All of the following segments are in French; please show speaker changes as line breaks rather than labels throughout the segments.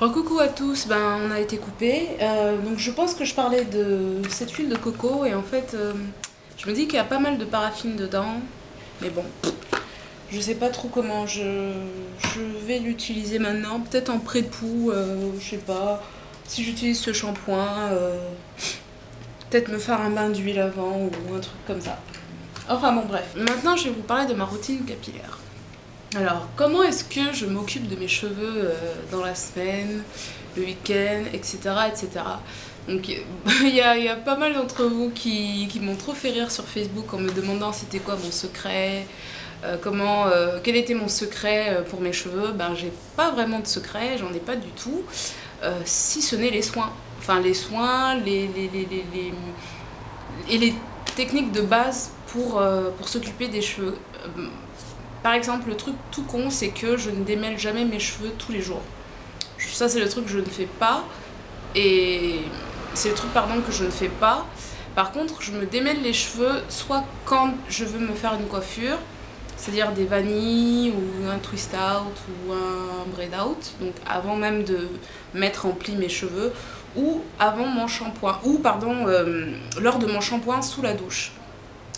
Coucou à tous, on a été coupé. Donc je pense que je parlais de cette huile de coco et en fait je me dis qu'il y a pas mal de paraffine dedans. Mais bon, je sais pas trop comment je vais l'utiliser maintenant. Peut-être en pré-poux, je sais pas. Si j'utilise ce shampoing, peut-être me faire un bain d'huile avant ou un truc comme ça. Enfin bon bref. Maintenant je vais vous parler de ma routine capillaire. Alors, comment est-ce que je m'occupe de mes cheveux dans la semaine, le week-end, etc. etc. Donc, il y a pas mal d'entre vous qui m'ont trop fait rire sur Facebook en me demandant c'était quoi mon secret, quel était mon secret pour mes cheveux. J'ai pas vraiment de secret, j'en ai pas du tout, si ce n'est les soins. Enfin, les soins, et les techniques de base pour s'occuper des cheveux. Par exemple, le truc tout con, c'est que je ne démêle jamais mes cheveux tous les jours. Ça, c'est le truc que je ne fais pas. Et c'est le truc, pardon, que je ne fais pas. Par contre, je me démêle les cheveux soit quand je veux me faire une coiffure, c'est-à-dire des vanilles ou un twist out ou un braid out, donc avant même de mettre en pli mes cheveux, ou avant mon shampoing, ou pardon, lors de mon shampoing sous la douche.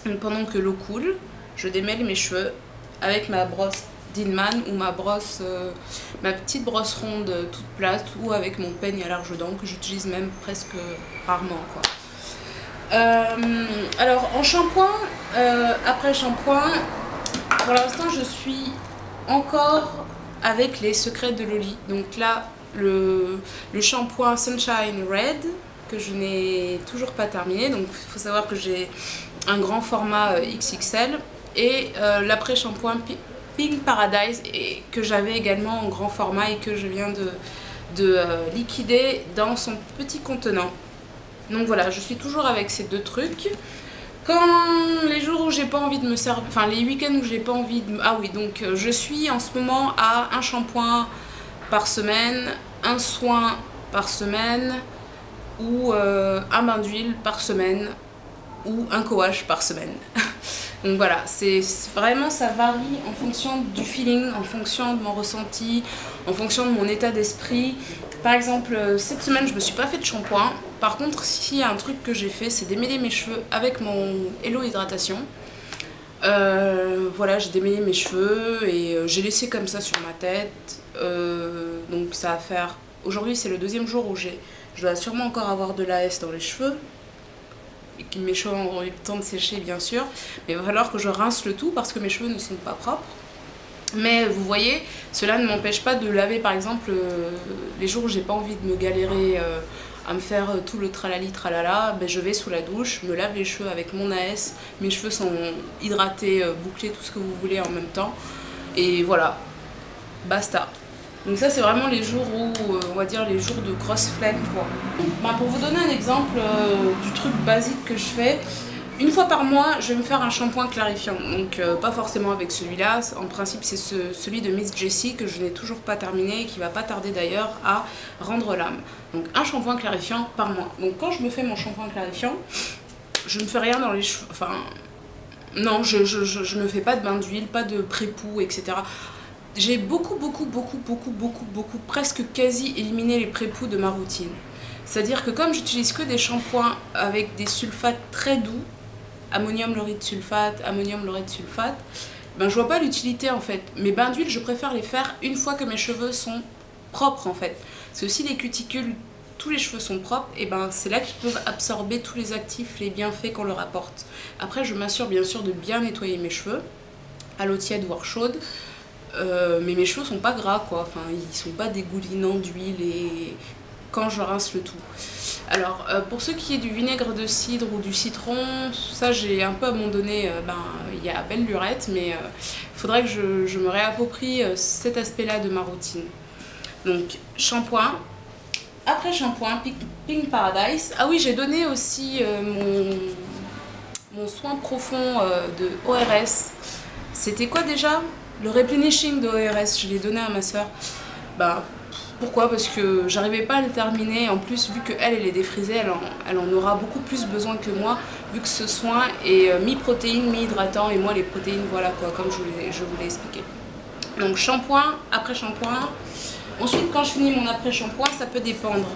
Donc pendant que l'eau coule, je démêle mes cheveux avec ma brosse Dinman ou ma petite brosse ronde toute plate ou avec mon peigne à large dents que j'utilise même presque rarement quoi. Alors en shampoing, après shampoing, pour l'instant je suis encore avec les secrets de Loli. Donc là le shampoing Sunshine Red que je n'ai toujours pas terminé. Donc il faut savoir que j'ai un grand format XXL. Et l'après-shampoing Pink Paradise et que j'avais également en grand format et que je viens de liquider dans son petit contenant. Donc voilà, je suis toujours avec ces deux trucs. Quand les jours où j'ai pas envie de me servir, enfin les week-ends où j'ai pas envie de... Ah oui, donc je suis en ce moment à un shampoing par semaine, un soin par semaine ou un bain d'huile par semaine ou un co-wash par semaine. Donc voilà, c'est vraiment, ça varie en fonction du feeling, en fonction de mon ressenti, en fonction de mon état d'esprit. Par exemple, cette semaine, je me suis pas fait de shampoing. Par contre, s'il y a un truc que j'ai fait, c'est démêler mes cheveux avec mon Hello Hydratation. Voilà, j'ai démêlé mes cheveux et j'ai laissé comme ça sur ma tête. Donc ça va faire... Aujourd'hui, c'est le deuxième jour où je dois sûrement encore avoir de l'AS dans les cheveux. Et que mes cheveux ont eu le temps de sécher bien sûr, mais il va falloir que je rince le tout parce que mes cheveux ne sont pas propres. Mais vous voyez, cela ne m'empêche pas de laver par exemple les jours où j'ai pas envie de me galérer à me faire tout le tralali tralala, je vais sous la douche, me lave les cheveux avec mon AS, mes cheveux sont hydratés, bouclés, tout ce que vous voulez en même temps, et voilà, basta. Donc ça c'est vraiment les jours où, on va dire les jours de grosse flemme quoi. Pour vous donner un exemple du truc basique que je fais, une fois par mois je vais me faire un shampoing clarifiant. Donc pas forcément avec celui-là, en principe c'est celui de Miss Jessie que je n'ai toujours pas terminé et qui va pas tarder d'ailleurs à rendre l'âme. Donc un shampoing clarifiant par mois. Donc quand je me fais mon shampoing clarifiant, je ne fais rien dans les cheveux, enfin non, je ne fais pas de bain d'huile, pas de pré-poux, etc. J'ai beaucoup, presque quasi éliminé les pré-poux de ma routine. C'est-à-dire que comme j'utilise que des shampoings avec des sulfates très doux, ammonium laurite sulfate, je vois pas l'utilité en fait. Mes bains d'huile, je préfère les faire une fois que mes cheveux sont propres en fait. Parce que si les cuticules, tous les cheveux sont propres, et c'est là qu'ils peuvent absorber tous les actifs, les bienfaits qu'on leur apporte. Après, je m'assure bien sûr de bien nettoyer mes cheveux à l'eau tiède voire chaude. Mais mes cheveux sont pas gras quoi, enfin ils sont pas dégoulinants d'huile et quand je rince le tout. Alors pour ce qui est du vinaigre de cidre ou du citron, ça j'ai un peu abandonné, il y a belle lurette, mais il faudrait que je me réapproprie cet aspect là de ma routine. Donc shampoing, après shampoing Pink Paradise. Ah oui, j'ai donné aussi mon soin profond de ORS. C'était quoi déjà? Le replenishing de ORS, je l'ai donné à ma soeur. Pourquoi? Parce que j'arrivais pas à le terminer. En plus, vu qu'elle est défrisée, elle en aura beaucoup plus besoin que moi, vu que ce soin est mi-protéine, mi-hydratant, et moi les protéines, voilà quoi, comme je vous l'ai expliqué. Donc shampoing, après shampoing, Ensuite, quand je finis mon après-shampoing, ça peut dépendre.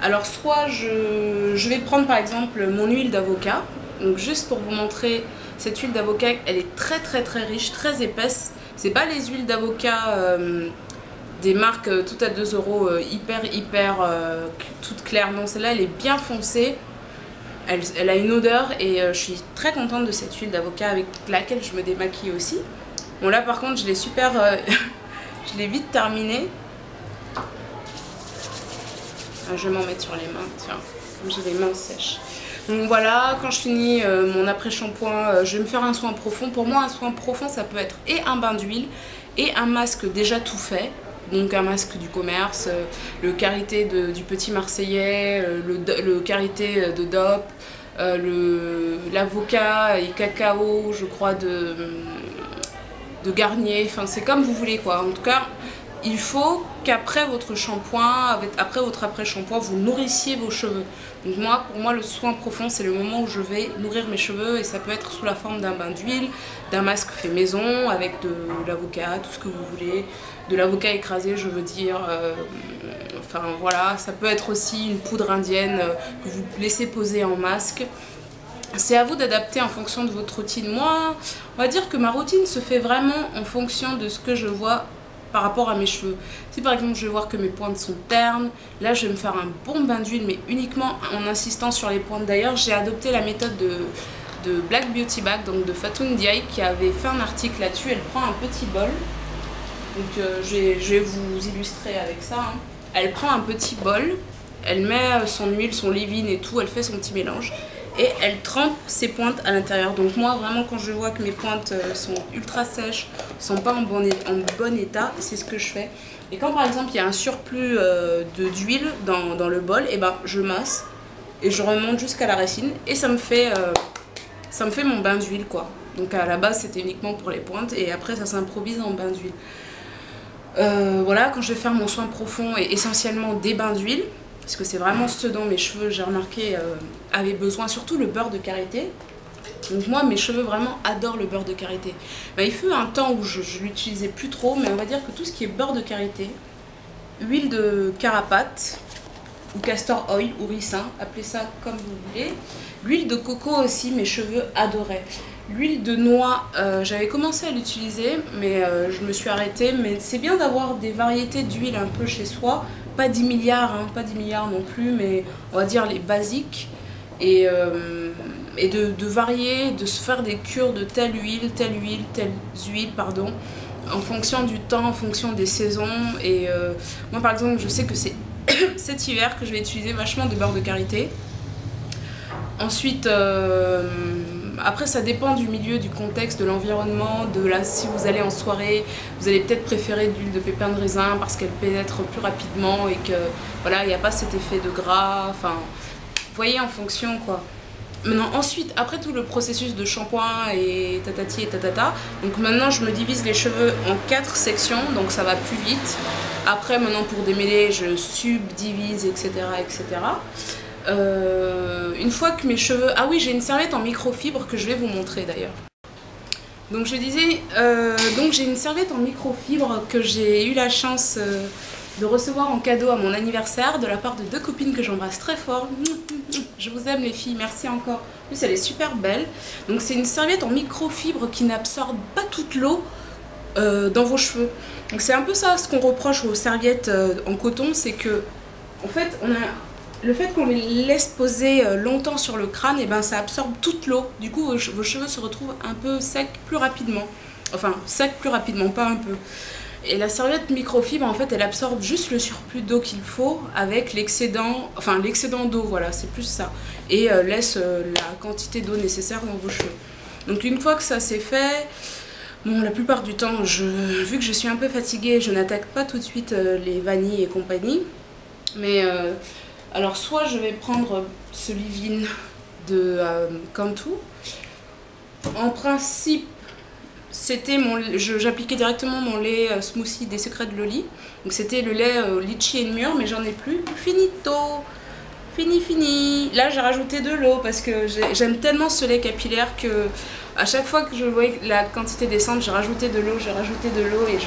Alors, soit je vais prendre par exemple mon huile d'avocat. Donc, juste pour vous montrer, cette huile d'avocat, elle est très riche, très épaisse. C'est pas les huiles d'avocat des marques toutes à 2 € hyper toute claire. Non, celle-là, elle est bien foncée. Elle a une odeur et je suis très contente de cette huile d'avocat avec laquelle je me démaquille aussi. Bon, là, par contre, je l'ai je l'ai vite terminée. Je vais m'en mettre sur les mains, tiens, comme j'ai les mains sèches. Donc voilà, quand je finis mon après-shampoing, je vais me faire un soin profond. Pour moi, un soin profond, ça peut être et un bain d'huile et un masque déjà tout fait. Donc un masque du commerce, le karité du Petit Marseillais, le karité de DOP, l'avocat et cacao, je crois, de Garnier. Enfin, c'est comme vous voulez, quoi. En tout cas, il faut qu'après votre shampoing, après votre après-shampoing, vous nourrissiez vos cheveux. Donc pour moi, le soin profond, c'est le moment où je vais nourrir mes cheveux et ça peut être sous la forme d'un bain d'huile, d'un masque fait maison avec de l'avocat, tout ce que vous voulez, de l'avocat écrasé, je veux dire. Enfin voilà, ça peut être aussi une poudre indienne que vous laissez poser en masque. C'est à vous d'adapter en fonction de votre routine. Moi, on va dire que ma routine se fait vraiment en fonction de ce que je vois par rapport à mes cheveux. Si par exemple je vais voir que mes pointes sont ternes, là je vais me faire un bon bain d'huile, mais uniquement en insistant sur les pointes. D'ailleurs, j'ai adopté la méthode de Black Beauty Bag, donc de Fatou Ndiaye, qui avait fait un article là-dessus. Elle prend un petit bol, donc je vais vous illustrer avec ça, hein. Elle prend un petit bol, elle met son huile, son leave-in et tout, elle fait son petit mélange et elle trempe ses pointes à l'intérieur. Donc moi vraiment, quand je vois que mes pointes sont ultra sèches, sont pas en bon état, c'est ce que je fais. Et quand par exemple il y a un surplus d'huile dans le bol, et ben je masse et je remonte jusqu'à la racine et ça me fait mon bain d'huile, quoi. Donc à la base c'était uniquement pour les pointes et après ça s'improvise en bain d'huile. Voilà, quand je vais faire mon soin profond et essentiellement des bains d'huile, parce que c'est vraiment ce dont mes cheveux, j'ai remarqué, avaient besoin, surtout le beurre de karité. Donc moi, mes cheveux vraiment adorent le beurre de karité. Il fut un temps où je l'utilisais plus trop, mais on va dire que tout ce qui est beurre de karité, huile de carapate, ou castor oil, ou ricin, appelez ça comme vous voulez. L'huile de coco aussi, mes cheveux adoraient. L'huile de noix, j'avais commencé à l'utiliser, mais je me suis arrêtée. Mais c'est bien d'avoir des variétés d'huile un peu chez soi. Pas 10 milliards, hein, pas 10 milliards non plus, mais on va dire les basiques. Et de varier, de se faire des cures de telle huile, pardon, en fonction du temps, en fonction des saisons. Et moi par exemple, je sais que c'est cet hiver que je vais utiliser vachement de beurre de karité. Ensuite, après ça dépend du milieu, du contexte, de l'environnement, si vous allez en soirée, vous allez peut-être préférer de l'huile de pépin de raisin parce qu'elle pénètre plus rapidement et que voilà, il n'y a pas cet effet de gras, enfin, vous voyez, en fonction, quoi. Maintenant, ensuite, après tout le processus de shampoing et tatati et tatata, donc maintenant je me divise les cheveux en 4 sections, donc ça va plus vite. Après, maintenant pour démêler, je subdivise, etc., etc. Une fois que mes cheveux... Ah oui, j'ai une serviette en microfibre que je vais vous montrer d'ailleurs. Donc je disais, donc j'ai une serviette en microfibre que j'ai eu la chance de recevoir en cadeau à mon anniversaire de la part de 2 copines que j'embrasse très fort. Je vous aime les filles, merci encore. En plus elle est super belle. Donc c'est une serviette en microfibre qui n'absorbe pas toute l'eau dans vos cheveux. Donc c'est un peu ça ce qu'on reproche aux serviettes en coton, c'est que en fait on a... Le fait qu'on les laisse poser longtemps sur le crâne, et ben ça absorbe toute l'eau. Du coup, vos cheveux se retrouvent un peu secs plus rapidement. Enfin, secs plus rapidement, pas un peu. Et la serviette microfibre, en fait, elle absorbe juste le surplus d'eau qu'il faut avec l'excédent, enfin l'excédent d'eau, voilà, c'est plus ça. Et laisse la quantité d'eau nécessaire dans vos cheveux. Donc une fois que ça c'est fait, bon, la plupart du temps, vu que je suis un peu fatiguée, je n'attaque pas tout de suite les vanilles et compagnie. Mais... alors soit je vais prendre ce leave-in de Cantu. En principe, c'était j'appliquais directement mon lait smoothie des Secrets de Loli. Donc c'était le lait litchi et mûr, mais j'en ai plus. Finito, fini. Là j'ai rajouté de l'eau parce que j'aime tellement ce lait capillaire que à chaque fois que je voyais la quantité descendre, j'ai rajouté de l'eau et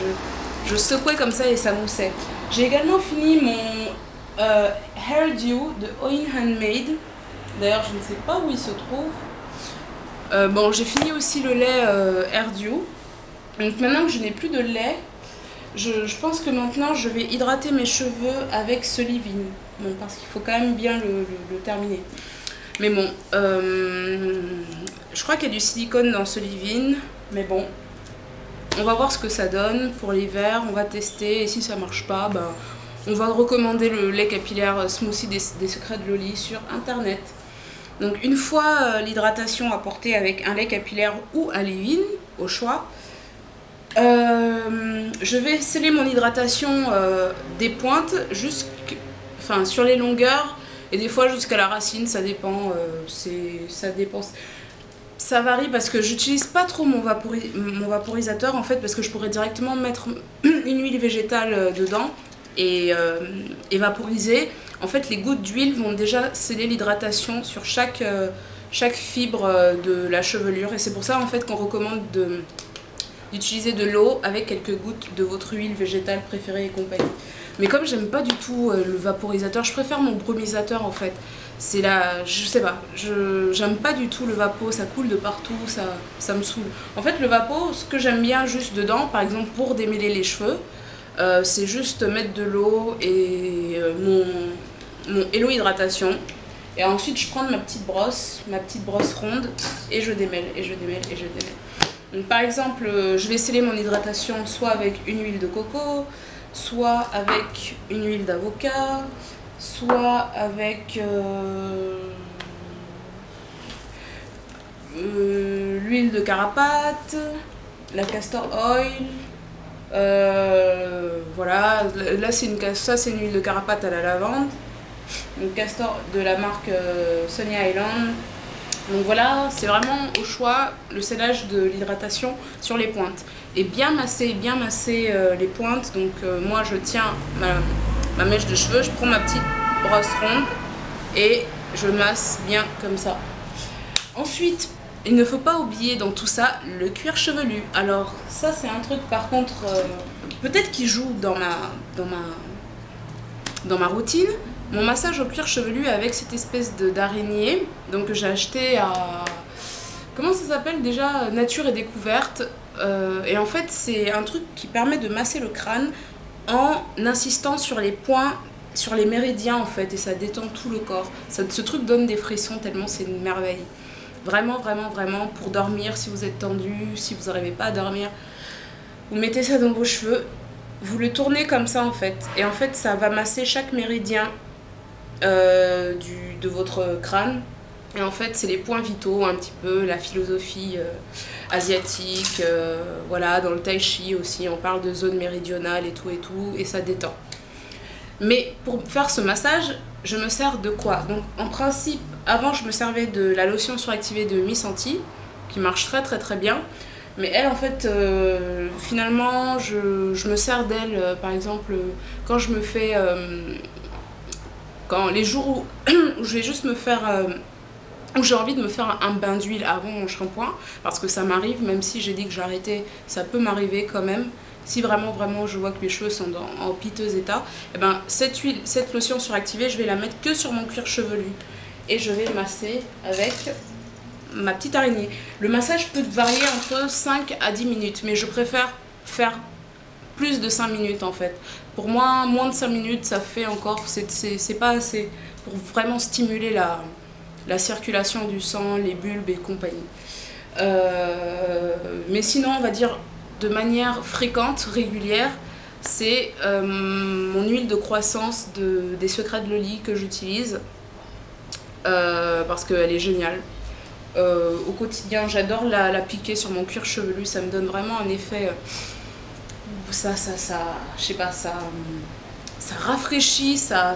je secouais comme ça et ça moussait. J'ai également fini mon Hairdew de Oin Handmade. D'ailleurs, je ne sais pas où il se trouve. Bon, j'ai fini aussi le lait Hairdew. Donc maintenant que je n'ai plus de lait, je pense que maintenant je vais hydrater mes cheveux avec ce leave-in. Bon, parce qu'il faut quand même bien le terminer. Mais bon, je crois qu'il y a du silicone dans ce leave-in. Mais bon, on va voir ce que ça donne pour l'hiver. On va tester. Et si ça marche pas, ben, on va recommander le lait capillaire Smoothie des Secrets de Loli sur internet. Donc une fois l'hydratation apportée avec un lait capillaire ou un leave-in, au choix, je vais sceller mon hydratation des pointes sur les longueurs et des fois jusqu'à la racine, ça dépend. Ça varie parce que j'utilise pas trop mon vaporisateur en fait, parce que je pourrais directement mettre une huile végétale dedans et vaporiser. En fait, les gouttes d'huile vont déjà sceller l'hydratation sur chaque fibre de la chevelure, et c'est pour ça en fait qu'on recommande d'utiliser de l'eau avec quelques gouttes de votre huile végétale préférée et compagnie. Mais comme j'aime pas du tout le vaporisateur, je préfère mon brumisateur en fait. C'est là, je sais pas, j'aime pas du tout le vapo, ça coule de partout, ça me saoule. En fait, le vapo, ce que j'aime bien juste dedans, par exemple pour démêler les cheveux, c'est juste mettre de l'eau et mon Hello Hydratation. Et ensuite, je prends ma petite brosse ronde, et je démêle, et je démêle, et je démêle. Donc, par exemple, je vais sceller mon hydratation soit avec une huile de coco, soit avec une huile d'avocat, soit avec l'huile de carapate, la castor oil. Voilà, là ça c'est une huile de carapate à la lavande, une castor de la marque Sunny Island. Donc voilà, c'est vraiment au choix le scellage de l'hydratation sur les pointes. Et bien masser les pointes. Donc moi je tiens ma mèche de cheveux, je prends ma petite brosse ronde et je masse bien comme ça. Ensuite, il ne faut pas oublier dans tout ça le cuir chevelu. Alors ça c'est un truc par contre peut-être qui joue dans ma routine. Mon massage au cuir chevelu avec cette espèce d'araignée, donc que j'ai acheté à... Comment ça s'appelle déjà? Nature et Découverte. Et en fait c'est un truc qui permet de masser le crâne en insistant sur les points, sur les méridiens en fait, et ça détend tout le corps. Ce truc donne des frissons tellement c'est une merveille. Vraiment, vraiment, vraiment, pour dormir, si vous êtes tendu, si vous n'arrivez pas à dormir, vous mettez ça dans vos cheveux, vous le tournez comme ça en fait, et en fait ça va masser chaque méridien de votre crâne. Et en fait c'est les points vitaux un petit peu, la philosophie asiatique, voilà, dans le tai chi aussi on parle de zone méridionale et tout, et ça détend. Mais pour faire ce massage, je me sers de quoi? Donc en principe, avant je me servais de la lotion suractivée de Miss Anti, qui marche très très très bien. Mais elle en fait, finalement, je me sers d'elle, par exemple, quand je me fais... quand les jours où je vais juste me faire... où j'ai envie de me faire un bain d'huile avant mon shampoing, parce que ça m'arrive, même si j'ai dit que j'arrêtais, ça peut m'arriver quand même. Si vraiment je vois que mes cheveux sont en piteux état, et ben cette lotion suractivée, je vais la mettre que sur mon cuir chevelu. Et je vais masser avec ma petite araignée. Le massage peut varier entre 5 à 10 minutes, mais je préfère faire plus de 5 minutes en fait. Pour moi, moins de 5 minutes, ça fait encore, c'est pas assez pour vraiment stimuler la circulation du sang, les bulbes et compagnie. Mais sinon, on va dire de manière fréquente, régulière, c'est mon huile de croissance des Secrets de Loli que j'utilise parce qu'elle est géniale. Au quotidien, j'adore l'appliquer sur mon cuir chevelu, ça me donne vraiment un effet, je sais pas, ça rafraîchit, ça